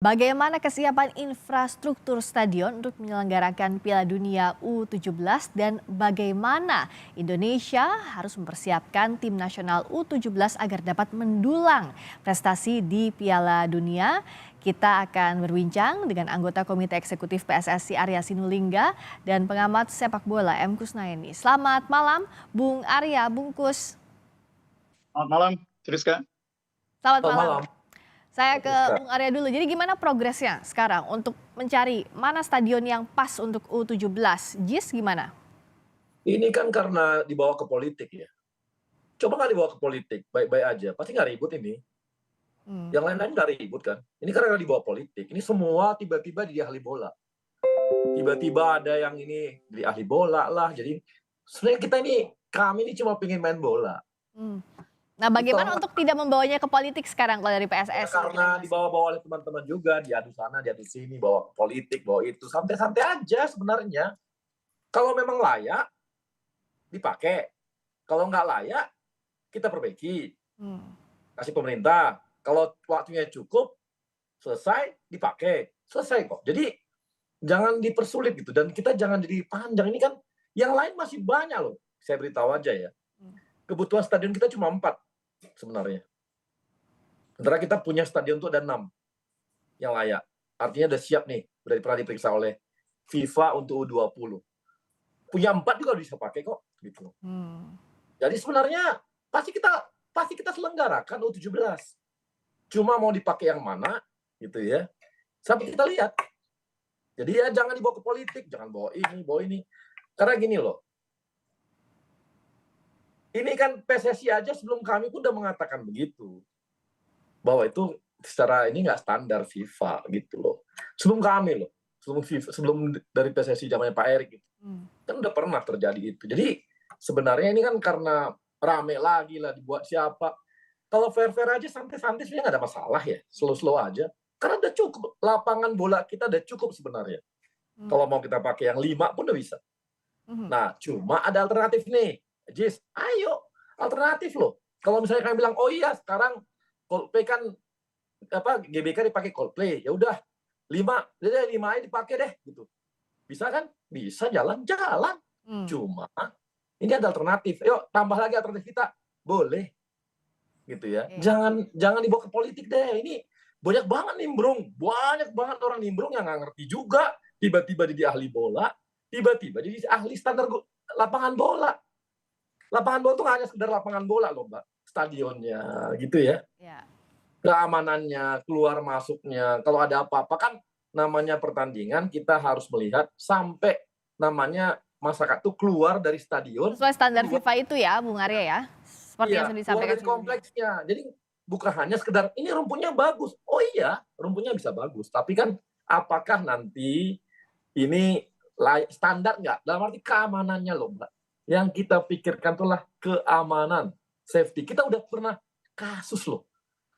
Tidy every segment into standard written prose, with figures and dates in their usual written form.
Bagaimana kesiapan infrastruktur stadion untuk menyelenggarakan Piala Dunia U17 dan bagaimana Indonesia harus mempersiapkan tim nasional U17 agar dapat mendulang prestasi di Piala Dunia? Kita akan berbincang dengan anggota Komite Eksekutif PSSI Arya Sinulinga dan pengamat sepak bola M. Kusnaini. Selamat malam Bung Arya, Bungkus. Selamat malam, Rizka. Selamat Selamat malam. malam. Saya ke Rizka. Bung Arya dulu. Jadi gimana progresnya sekarang untuk mencari mana stadion yang pas untuk U17? JIS gimana? Ini kan karena dibawa ke politik ya. Coba nggak dibawa ke politik, baik-baik aja. Pasti nggak ribut ini. Yang lain-lain nggak ribut kan. Ini karena dibawa politik. Ini semua tiba-tiba jadi ahli bola. Tiba-tiba ada yang ini jadi ahli bola lah. Jadi sebenarnya kami ini cuma pengen main bola. Nah, bagaimana Kita- untuk tidak membawanya ke politik sekarang kalau dari Ya, PSSI? karena dibawa-bawa oleh teman-teman juga, diadu sana, diadu sini, bawa ke politik, bawa itu. Santai-santai aja sebenarnya. Kalau memang layak, dipakai. Kalau nggak layak, kita perbaiki. Kasih pemerintah. Kalau waktunya cukup, selesai, dipakai. Selesai kok. Jadi, jangan dipersulit gitu. Dan kita jangan jadi panjang. Ini kan yang lain masih banyak loh. Saya beritahu aja ya. Kebutuhan stadion kita cuma 4 sebenarnya. Sementara kita punya stadion itu ada 6 yang layak. Artinya udah siap nih. Udah pernah diperiksa oleh FIFA untuk U20. Punya 4 juga bisa pakai kok. Gitu. Jadi sebenarnya pasti kita selenggarakan U17. Cuma mau dipakai yang mana gitu ya. Sampai kita lihat. Jadi ya jangan dibawa ke politik, jangan bawa ini. Karena gini loh. Ini kan PSSI aja sebelum kami pun udah mengatakan begitu. Bahwa itu secara ini nggak standar FIFA gitu loh. Sebelum kami loh. Sebelum dari PSSI zamannya Pak Erik gitu. Kan udah pernah terjadi itu. Jadi sebenarnya ini kan karena rame lagi lah dibuat siapa. Kalau fair-fair aja santai-santai sebenarnya nggak ada masalah ya. Slow-slow aja. Karena udah cukup. Lapangan bola kita udah cukup sebenarnya. Kalau mau kita pakai yang 5 pun udah bisa. Nah, cuma ada alternatif nih. Jis, ayo. Alternatif loh. Kalau misalnya kami bilang, oh iya sekarang Coldplay kan GBK dipakai Coldplay. Ya udah 5. Jadi 5 aja dipakai deh gitu. Bisa kan? Bisa jalan-jalan. Cuma ini ada alternatif. Yuk tambah lagi alternatif kita. Boleh. Gitu ya. Jangan dibawa ke politik deh. Ini banyak banget nimbrung. Banyak banget orang nimbrung yang nggak ngerti juga. Tiba-tiba jadi ahli bola. Tiba-tiba jadi ahli standar lapangan bola. Lapangan bola itu nggak hanya sekedar lapangan bola loh, Mbak. Stadionnya gitu ya. Keamanannya, keluar masuknya. Kalau ada apa-apa kan namanya pertandingan kita harus melihat sampai namanya masyarakat tuh keluar dari stadion. Sesuai standar FIFA itu ya, Bung Arya ya. Seperti yang sudah disampaikan dari kompleksnya. Jadi bukan hanya sekedar ini rumputnya bagus. Oh iya, rumputnya bisa bagus. Tapi kan apakah nanti ini standar nggak? Dalam arti keamanannya loh, Mbak. Yang kita pikirkan itulah keamanan, safety. Kita udah pernah kasus loh.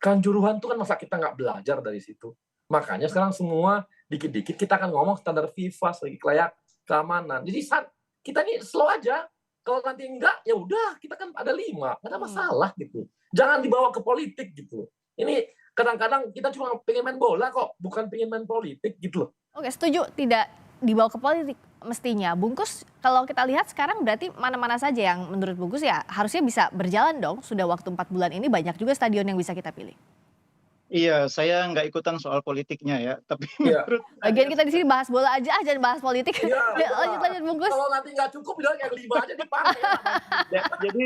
Kanjuruhan tuh kan masa kita nggak belajar dari situ. Makanya sekarang semua dikit-dikit kita akan ngomong standar FIFA sebagai layak keamanan. Jadi kita nih slow aja. Kalau nanti enggak, ya udah kita kan ada 5, nggak ada masalah gitu. Jangan dibawa ke politik gitu. Ini kadang-kadang kita cuma pengen main bola kok, bukan pengen main politik gitu loh. Oke, setuju tidak dibawa ke politik mestinya. Bungkus, kalau kita lihat sekarang berarti mana-mana saja yang menurut Bungkus ya harusnya bisa berjalan dong. Sudah waktu 4 bulan ini banyak juga stadion yang bisa kita pilih. Iya, saya nggak ikutan soal politiknya ya, tapi menurut Lagian kita di sini bahas bola aja, jangan bahas politik. Iya, lanjut Bungkus. kalau nanti nggak cukup, bilang yang 5 aja dipakai. Jadi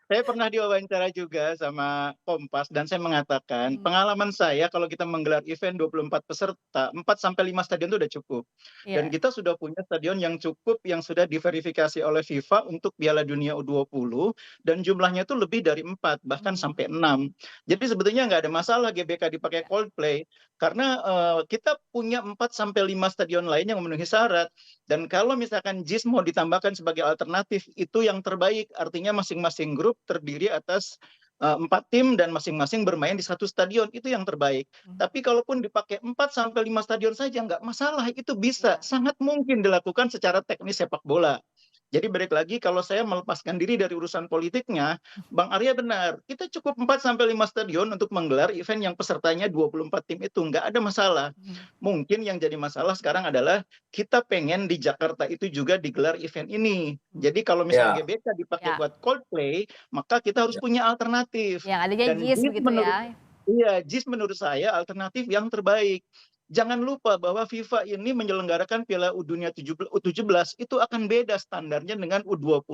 saya pernah diwawancara juga sama Kompas dan saya mengatakan pengalaman saya kalau kita menggelar event 24 peserta, 4 sampai 5 stadion itu udah cukup. Dan kita sudah punya stadion yang cukup yang sudah diverifikasi oleh FIFA untuk Piala Dunia U20 dan jumlahnya itu lebih dari 4 bahkan sampai 6. Jadi sebetulnya nggak ada masalah GBK dipakai Coldplay karena kita punya 4 sampai 5 stadion lain yang memenuhi syarat. Dan kalau misalkan JIS mau ditambahkan sebagai alternatif itu yang terbaik, artinya masing-masing grup terdiri atas 4 tim dan masing-masing bermain di satu stadion, itu yang terbaik. Tapi kalaupun dipakai 4 sampai 5 stadion saja nggak masalah, itu bisa sangat mungkin dilakukan secara teknis sepak bola. Jadi balik lagi kalau saya melepaskan diri dari urusan politiknya, Bang Arya benar, kita cukup 4 sampai 5 stadion untuk menggelar event yang pesertanya 24 tim itu, nggak ada masalah. Mhm. Mungkin yang jadi masalah sekarang adalah kita pengen di Jakarta itu juga digelar event ini. Jadi kalau misalnya Ya, GBK dipakai Ya, buat Coldplay, maka kita harus ya, punya alternatif. yang adanya Dan JIS JIS begitu menurut ya. Iya, JIS menurut saya alternatif yang terbaik. Jangan lupa bahwa FIFA ini menyelenggarakan Piala Dunia U17 itu akan beda standarnya dengan U20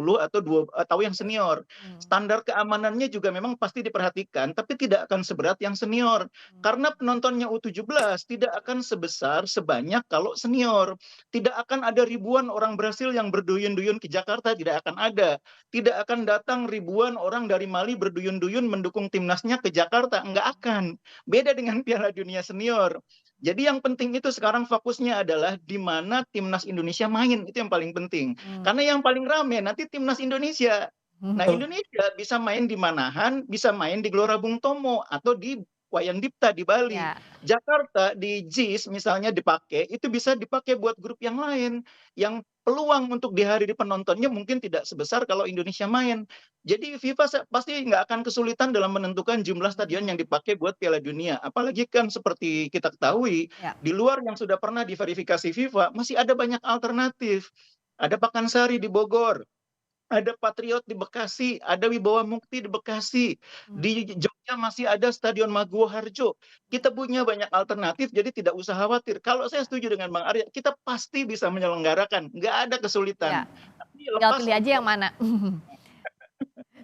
atau yang senior. Hmm. Standar keamanannya juga memang pasti diperhatikan, tapi tidak akan seberat yang senior. Karena penontonnya U17 tidak akan sebesar sebanyak kalau senior. Tidak akan ada ribuan orang Brasil yang berduyun-duyun ke Jakarta, tidak akan ada. Tidak akan datang ribuan orang dari Mali berduyun-duyun mendukung timnasnya ke Jakarta, enggak akan. Beda dengan Piala Dunia Senior. Jadi yang penting itu sekarang fokusnya adalah di mana timnas Indonesia main, itu yang paling penting. Hmm. Karena yang paling rame nanti timnas Indonesia. Nah, Hmm. Indonesia bisa main di Manahan, bisa main di Gelora Bung Tomo atau di Wayan Dipta di Bali. Ya. Jakarta di JIS misalnya dipakai, itu bisa dipakai buat grup yang lain. Yang peluang untuk dihadiri penontonnya mungkin tidak sebesar kalau Indonesia main. Jadi FIFA pasti nggak akan kesulitan dalam menentukan jumlah stadion yang dipakai buat Piala Dunia. Apalagi kan seperti kita ketahui, Ya. di luar yang sudah pernah diverifikasi FIFA, masih ada banyak alternatif. Ada Pakansari di Bogor, ada Patriot di Bekasi, ada Wibawa Mukti di Bekasi. Di Jogja masih ada Stadion Maguwo Harjo. Kita punya banyak alternatif, jadi tidak usah khawatir. Kalau saya setuju dengan Bang Arya, kita pasti bisa menyelenggarakan. Nggak ada kesulitan. Ya. Tapi Tinggal lepas pilih aja yang mana.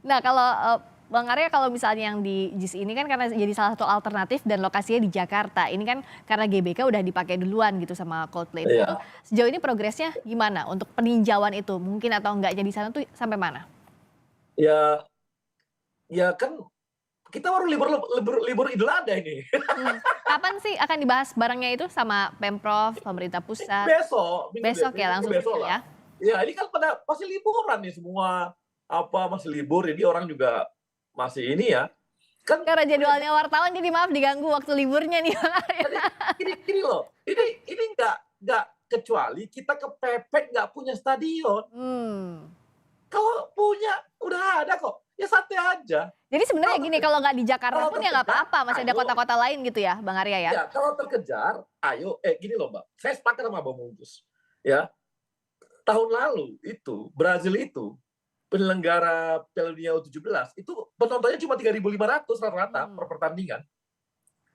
Nah, kalau Bang Arya, kalau misalnya yang di JIS ini kan karena jadi salah satu alternatif dan lokasinya di Jakarta. Ini kan karena GBK udah dipakai duluan gitu sama Coldplay. iya. Sejauh ini progresnya gimana untuk peninjauan itu? Mungkin atau enggaknya di sana tuh sampai mana? Ya, ya kan kita baru libur Idul Adha ini. Kapan sih akan dibahas barangnya itu sama Pemprov, pemerintah pusat? Besok, Besok ya, langsung besok gitu lah. ya? Ya, ini kan pada pasti liburan nih semua, masih libur, jadi orang juga masih ini ya. Kan Karena jadwalnya wartawan jadi maaf diganggu waktu liburnya nih Bang Arya. gini loh, ini nggak kecuali kita kepepet nggak punya stadion. Kalau punya udah ada kok, ya santai aja. Jadi sebenarnya Kalau gini, kalau nggak di Jakarta kalau pun ya nggak terkejar, apa-apa, masih ada ayo. kota-kota lain gitu ya Bang Arya ya? Ya, kalau terkejar, ayo, gini loh Mbak, saya sepakat sama Bang Bungkus. Ya, tahun lalu itu, Brazil itu, penyelenggara Piala Dunia U17, itu penontonnya cuma 3.500 rata-rata per pertandingan.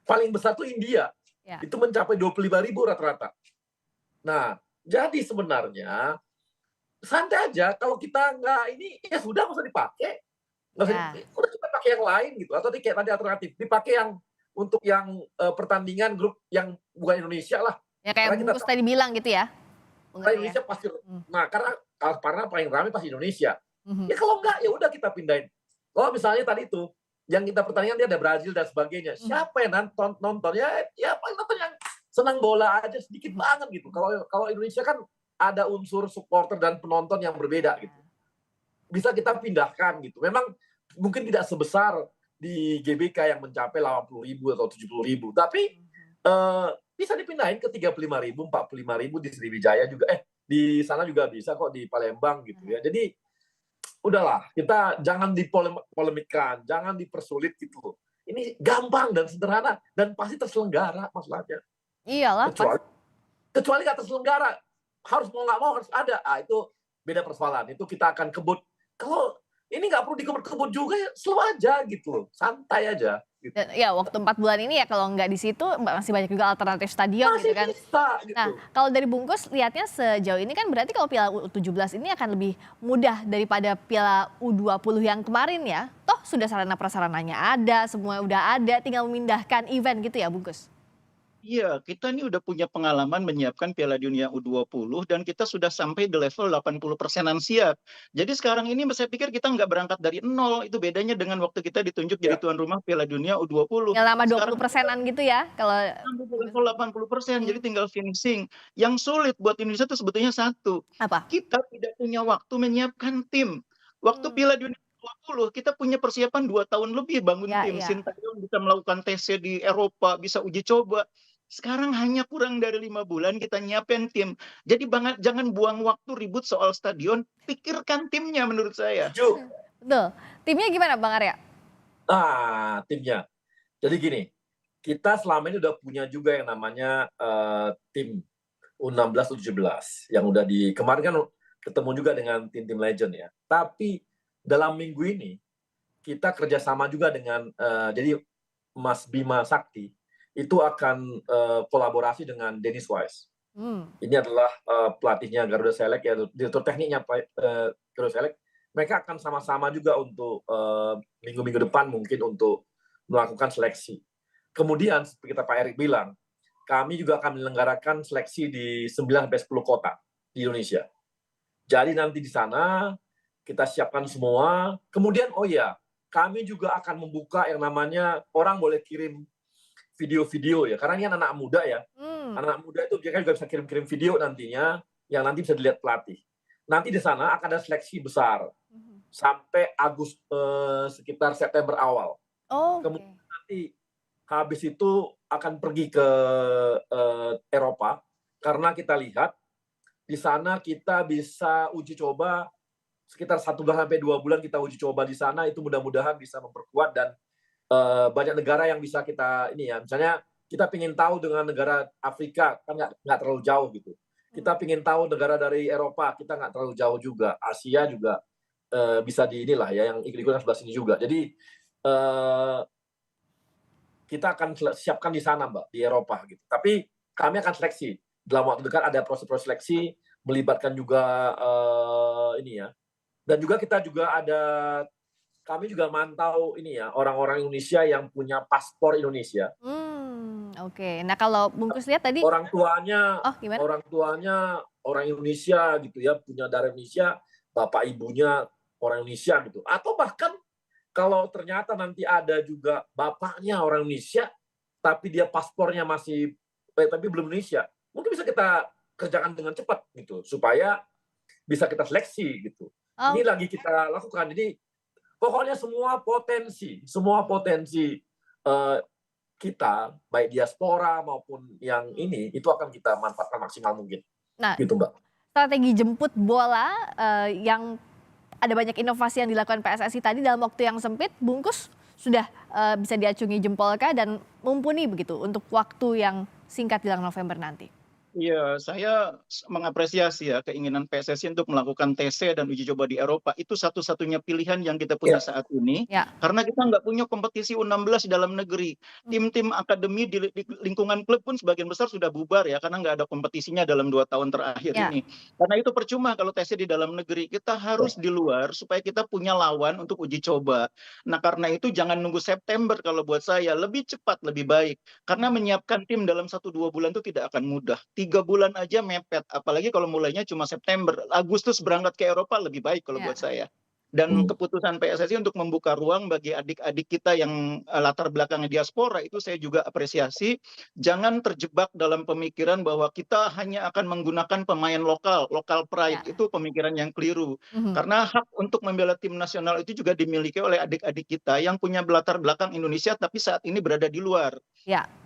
Paling besar tuh India, Ya. itu mencapai 25.000 rata-rata. Nah, jadi sebenarnya santai aja, kalau kita nggak ini, ya sudah nggak usah dipakai. Nggak usah, Ya. udah kita pakai yang lain gitu, atau kayak tadi alternatif, dipakai yang untuk yang pertandingan grup yang bukan Indonesia lah. Ya kayak Karena kita Bungkus tadi bilang gitu ya? Bung karena Arya? Indonesia pasti, nah karena paling ramai pasti Indonesia. Mhm. Ya kalau enggak, ya udah kita pindahin. Kalau misalnya tadi itu, yang kita pertandingan dia ada Brazil dan sebagainya. Siapa yang nonton? Ya paling nonton yang senang bola aja sedikit banget gitu. Kalau Indonesia kan ada unsur supporter dan penonton yang berbeda gitu. Bisa kita pindahkan gitu. Memang mungkin tidak sebesar di GBK yang mencapai 80.000 atau 70.000, tapi bisa dipindahin ke 35.000, 45.000 di Sriwijaya juga. Di sana juga bisa kok, di Palembang gitu ya. Jadi udahlah, kita jangan dipolemikkan, jangan dipersulit gitu. Ini gampang dan sederhana dan pasti terselenggara masalahnya. Iyalah, Kecuali nggak terselenggara, harus mau nggak mau harus ada. Itu beda persoalan. Itu kita akan kebut. Kalau ini nggak perlu dikebut-kebut juga, ya slow aja gitu, santai aja. Gitu. ya waktu 4 bulan ini ya kalau nggak di situ masih banyak juga alternatif stadion Masih gitu kan. bisa gitu. Nah, kalau dari Bungkus lihatnya sejauh ini kan berarti kalau Piala U17 ini akan lebih mudah daripada Piala U20 yang kemarin ya. Toh sudah sarana prasarananya ada, semua udah ada, tinggal memindahkan event gitu ya Bungkus. Iya, kita ini udah punya pengalaman menyiapkan Piala Dunia U20 dan kita sudah sampai di level 80%-an siap. Jadi sekarang ini saya pikir kita nggak berangkat dari nol, itu bedanya dengan waktu kita ditunjuk jadi tuan rumah Piala Dunia U20. Yang lama Sekarang 20%-an gitu ya kalau sampai di level 80%, jadi tinggal finishing. Yang sulit buat Indonesia itu sebetulnya satu, apa? kita tidak punya waktu menyiapkan tim. Waktu Piala Dunia U20 kita punya persiapan 2 tahun lebih bangun tim. Ya. Sintayong bisa melakukan TC di Eropa, bisa uji coba. Sekarang hanya kurang dari 5 bulan kita nyiapin tim. Jadi jangan buang waktu ribut soal stadion, pikirkan timnya menurut saya. Setuju. Betul. Timnya gimana Bang Arya? Timnya. Jadi gini, kita selama ini udah punya juga yang namanya tim U16, U17 yang udah kemarin kan ketemu juga dengan tim-tim legend ya. Tapi dalam minggu ini kita kerjasama juga dengan jadi Mas Bima Sakti itu akan kolaborasi dengan Dennis Wise. Ini adalah pelatihnya Garuda Select ya, direktur tekniknya Garuda Select. Mereka akan sama-sama juga untuk minggu-minggu depan mungkin untuk melakukan seleksi. Kemudian seperti Pak Erik bilang, kami juga akan menyelenggarakan seleksi di 9-10 kota di Indonesia. Jadi nanti di sana kita siapkan semua. Kemudian kami juga akan membuka yang namanya orang boleh kirim video-video ya, karena ini anak muda ya. Anak muda itu mereka juga bisa kirim-kirim video nantinya yang nanti bisa dilihat pelatih. Nanti di sana akan ada seleksi besar sampai sekitar September awal. Kemudian nanti habis itu akan pergi ke Eropa karena kita lihat di sana kita bisa uji coba sekitar 1 bulan sampai 2 bulan kita uji coba di sana, itu mudah-mudahan bisa memperkuat dan banyak negara yang bisa kita ini ya, misalnya kita ingin tahu dengan negara Afrika kan nggak terlalu jauh gitu. Kita ingin tahu negara dari Eropa, kita nggak terlalu jauh juga. Asia juga bisa di inilah ya, yang ikut-ikutan sebelah sini juga. Jadi kita akan siapkan di sana Mbak, di Eropa gitu. Tapi kami akan seleksi. Dalam waktu dekat ada proses-proses seleksi, melibatkan juga ini ya. Dan juga kami juga mantau ini ya, orang-orang Indonesia yang punya paspor Indonesia. Oke. Nah kalau Bungkus lihat tadi orang tuanya gimana? orang Indonesia gitu ya, punya darah Indonesia, bapak ibunya orang Indonesia gitu. Atau bahkan kalau ternyata nanti ada juga bapaknya orang Indonesia tapi dia paspornya tapi belum Indonesia, mungkin bisa kita kerjakan dengan cepat gitu supaya bisa kita seleksi gitu. Ini lagi kita lakukan. Jadi pokoknya semua potensi kita, baik diaspora maupun yang ini, itu akan kita manfaatkan maksimal mungkin. Nah, gitu Mbak. Strategi jemput bola yang ada banyak inovasi yang dilakukan PSSI tadi dalam waktu yang sempit, Bungkus sudah bisa diacungi jempolkah dan mumpuni begitu untuk waktu yang singkat jelang November nanti? Iya, saya mengapresiasi ya keinginan PSSI untuk melakukan TC dan uji coba di Eropa. Itu satu-satunya pilihan yang kita punya saat ini. Karena kita nggak punya kompetisi U16 di dalam negeri. Tim-tim akademi di lingkungan klub pun sebagian besar sudah bubar ya, karena nggak ada kompetisinya dalam 2 tahun terakhir ini. Karena itu percuma kalau TC di dalam negeri. Kita harus di luar supaya kita punya lawan untuk uji coba. Nah karena itu jangan nunggu September kalau buat saya. Lebih cepat, lebih baik. Karena menyiapkan tim dalam 1-2 bulan itu tidak akan mudah. 3 bulan aja mepet, apalagi kalau mulainya cuma September. Agustus berangkat ke Eropa lebih baik kalau buat saya. Dan keputusan PSSI untuk membuka ruang bagi adik-adik kita yang latar belakangnya diaspora itu saya juga apresiasi. Jangan terjebak dalam pemikiran bahwa kita hanya akan menggunakan pemain lokal pride. Itu pemikiran yang keliru. Karena hak untuk membela tim nasional itu juga dimiliki oleh adik-adik kita yang punya latar belakang Indonesia tapi saat ini berada di luar.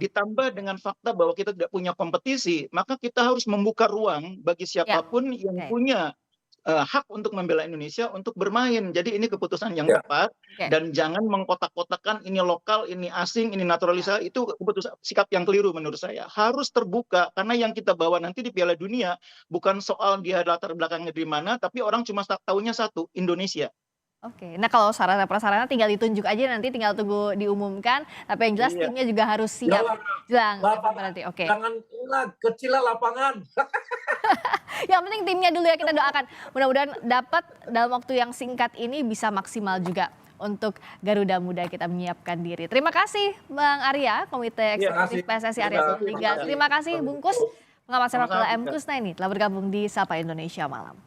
Ditambah dengan fakta bahwa kita tidak punya kompetisi, maka kita harus membuka ruang bagi siapapun yang punya hak untuk membela Indonesia untuk bermain. Jadi ini keputusan yang tepat dan jangan mengkotak-kotakan ini lokal, ini asing, ini naturalisasi. Itu keputusan sikap yang keliru menurut saya. Harus terbuka karena yang kita bawa nanti di Piala Dunia bukan soal dia latar belakangnya dari mana, tapi orang cuma tahunya satu, Indonesia. Oke, nah kalau sarana prasarana tinggal ditunjuk aja, nanti tinggal tunggu diumumkan. Tapi yang jelas timnya juga harus siap. Jelang berarti. Oke. Jangan kecil lapangan. Yang penting timnya dulu ya, kita doakan. Mudah-mudahan dapat dalam waktu yang singkat ini bisa maksimal juga untuk Garuda Muda kita menyiapkan diri. Terima kasih Bang Arya, Komite Eksekutif PSSI Area Liga. Terima kasih Bungkus, pengamat sepak bola M. Kusnaini telah bergabung di Sapa Indonesia Malam.